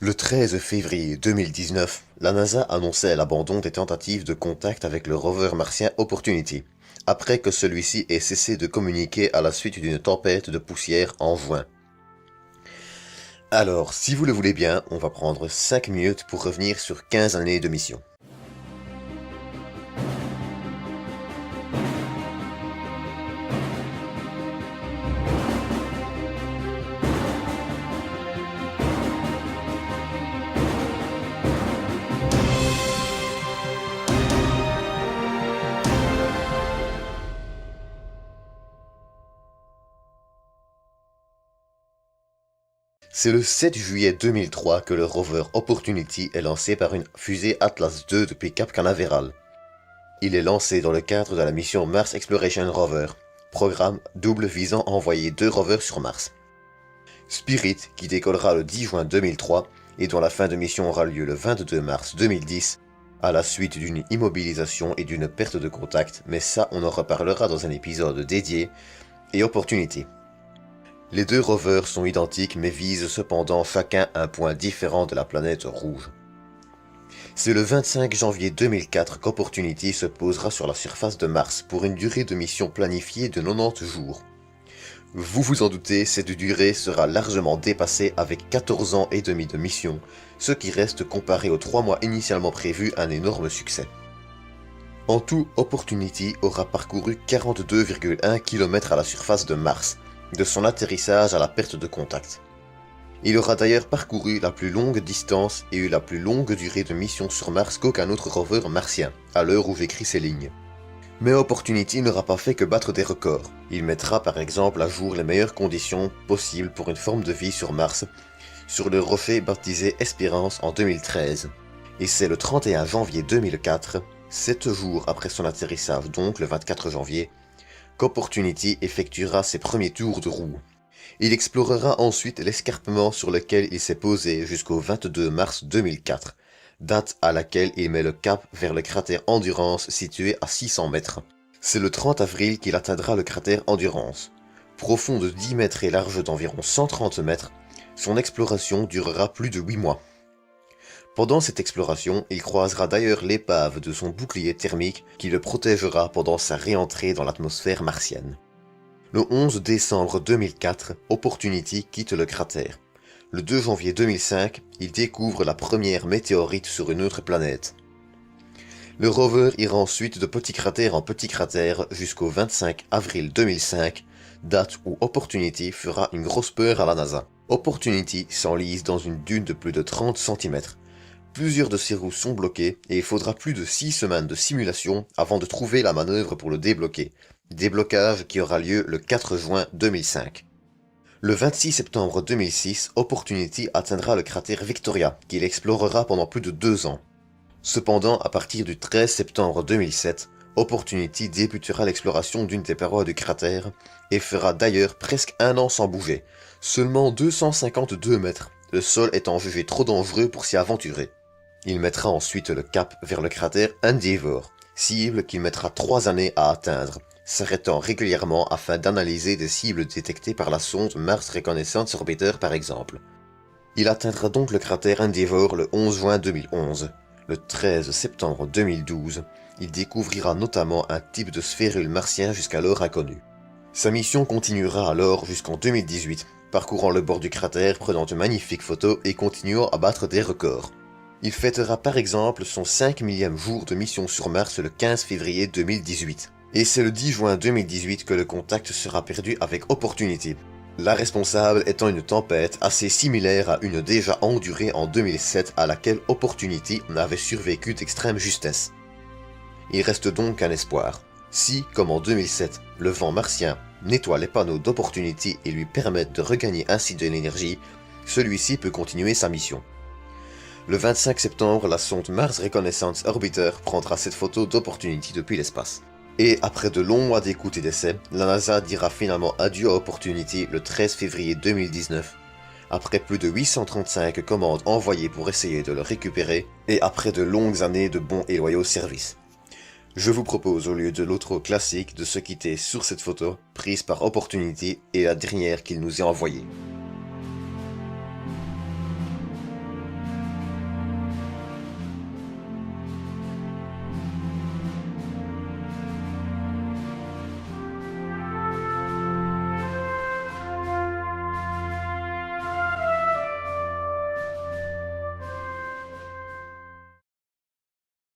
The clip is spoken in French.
Le 13 février 2019, la NASA annonçait l'abandon des tentatives de contact avec le rover martien Opportunity, après que celui-ci ait cessé de communiquer à la suite d'une tempête de poussière en juin. Alors, si vous le voulez bien, on va prendre 5 minutes pour revenir sur 15 années de mission. C'est le 7 juillet 2003 que le rover Opportunity est lancé par une fusée Atlas II depuis Cap Canaveral. Il est lancé dans le cadre de la mission Mars Exploration Rover, programme double visant à envoyer 2 rovers sur Mars. Spirit, qui décollera le 10 juin 2003 et dont la fin de mission aura lieu le 22 mars 2010, à la suite d'une immobilisation et d'une perte de contact, mais ça on en reparlera dans un épisode dédié, et Opportunity. Les 2 rovers sont identiques mais visent cependant chacun un point différent de la planète rouge. C'est le 25 janvier 2004 qu'Opportunity se posera sur la surface de Mars pour une durée de mission planifiée de 90 jours. Vous vous en doutez, cette durée sera largement dépassée avec 14 ans et demi de mission, ce qui reste comparé aux 3 mois initialement prévus un énorme succès. En tout, Opportunity aura parcouru 42,1 km à la surface de Mars, de son atterrissage à la perte de contact. Il aura d'ailleurs parcouru la plus longue distance et eu la plus longue durée de mission sur Mars qu'aucun autre rover martien, à l'heure où j'écris ces lignes. Mais Opportunity n'aura pas fait que battre des records. Il mettra par exemple à jour les meilleures conditions possibles pour une forme de vie sur Mars, sur le rocher baptisé Espérance en 2013. Et c'est le 31 janvier 2004, 7 jours après son atterrissage donc le 24 janvier, qu'Opportunity effectuera ses premiers tours de roue. Il explorera ensuite l'escarpement sur lequel il s'est posé jusqu'au 22 mars 2004, date à laquelle il met le cap vers le cratère Endurance situé à 600 mètres. C'est le 30 avril qu'il atteindra le cratère Endurance. Profond de 10 mètres et large d'environ 130 mètres, son exploration durera plus de 8 mois. Pendant cette exploration, il croisera d'ailleurs l'épave de son bouclier thermique qui le protégera pendant sa réentrée dans l'atmosphère martienne. Le 11 décembre 2004, Opportunity quitte le cratère. Le 2 janvier 2005, il découvre la première météorite sur une autre planète. Le rover ira ensuite de petit cratère en petit cratère jusqu'au 25 avril 2005, date où Opportunity fera une grosse peur à la NASA. Opportunity s'enlise dans une dune de plus de 30 cm. Plusieurs de ses roues sont bloquées et il faudra plus de 6 semaines de simulation avant de trouver la manœuvre pour le débloquer. Déblocage qui aura lieu le 4 juin 2005. Le 26 septembre 2006, Opportunity atteindra le cratère Victoria, qu'il explorera pendant plus de 2 ans. Cependant, à partir du 13 septembre 2007, Opportunity débutera l'exploration d'une des parois du cratère et fera d'ailleurs presque 1 an sans bouger, seulement 252 mètres, le sol étant jugé trop dangereux pour s'y aventurer. Il mettra ensuite le cap vers le cratère Endeavour, cible qu'il mettra 3 années à atteindre, s'arrêtant régulièrement afin d'analyser des cibles détectées par la sonde Mars Reconnaissance Orbiter par exemple. Il atteindra donc le cratère Endeavour le 11 juin 2011. Le 13 septembre 2012, il découvrira notamment un type de sphérule martien jusqu'alors inconnu. Sa mission continuera alors jusqu'en 2018, parcourant le bord du cratère, prenant de magnifiques photos et continuant à battre des records. Il fêtera par exemple son 5 millième jour de mission sur Mars le 15 février 2018. Et c'est le 10 juin 2018 que le contact sera perdu avec Opportunity. La responsable étant une tempête assez similaire à une déjà endurée en 2007 à laquelle Opportunity n'avait survécu d'extrême justesse. Il reste donc un espoir. Si, comme en 2007, le vent martien nettoie les panneaux d'Opportunity et lui permet de regagner ainsi de l'énergie, celui-ci peut continuer sa mission. Le 25 septembre, la sonde Mars Reconnaissance Orbiter prendra cette photo d'Opportunity depuis l'espace. Et après de longs mois d'écoute et d'essais, la NASA dira finalement adieu à Opportunity le 13 février 2019, après plus de 835 commandes envoyées pour essayer de le récupérer, et après de longues années de bons et loyaux services. Je vous propose au lieu de l'outro classique de se quitter sur cette photo, prise par Opportunity et la dernière qu'il nous ait envoyée.